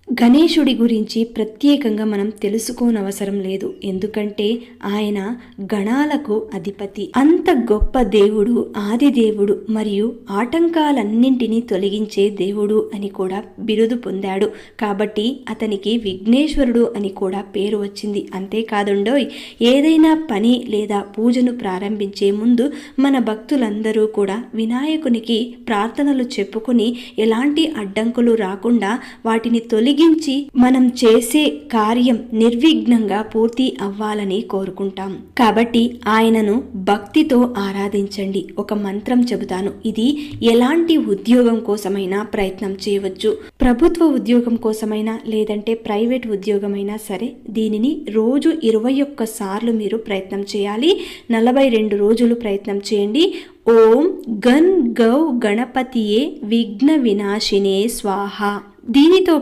గణేశుడి గురించి ప్రత్యేకంగా మనం తెలుసుకోనవసరం లేదు. ఎందుకంటే ఆయన గణాలకు అధిపతి. అంత గొప్ప దేవుడు, ఆది దేవుడు మరియు ఆటంకాలన్నింటినీ తొలగించే దేవుడు అని కూడా బిరుదు పొందాడు. కాబట్టి అతనికి విఘ్నేశ్వరుడు అని కూడా పేరు వచ్చింది. అంతేకాదుండోయ్, ఏదైనా పని లేదా పూజను ప్రారంభించే ముందు మన భక్తులందరూ కూడా వినాయకునికి ప్రార్థనలు చెప్పుకుని ఎలాంటి అడ్డంకులు రాకుండా వాటిని తొలగించి మనం చేసే కార్యం నిర్విఘ్నంగా పూర్తి అవ్వాలని కోరుకుంటాం. కాబట్టి ఆయనను భక్తితో ఆరాధించండి. ఒక మంత్రం చెబుతాను. ఇది ఎలాంటి ఉద్యోగం కోసమైనా ప్రయత్నం చేయవచ్చు. ప్రభుత్వ ఉద్యోగం కోసమైనా లేదంటే ప్రైవేట్ ఉద్యోగమైనా సరే దీనిని రోజు 21 సార్లు మీరు ప్రయత్నం చేయాలి. 42 రోజులు ప్రయత్నం చేయండి. ఓం గన్ గౌ గణపతియే విఘ్న వినాశినే స్వాహ. దీనితో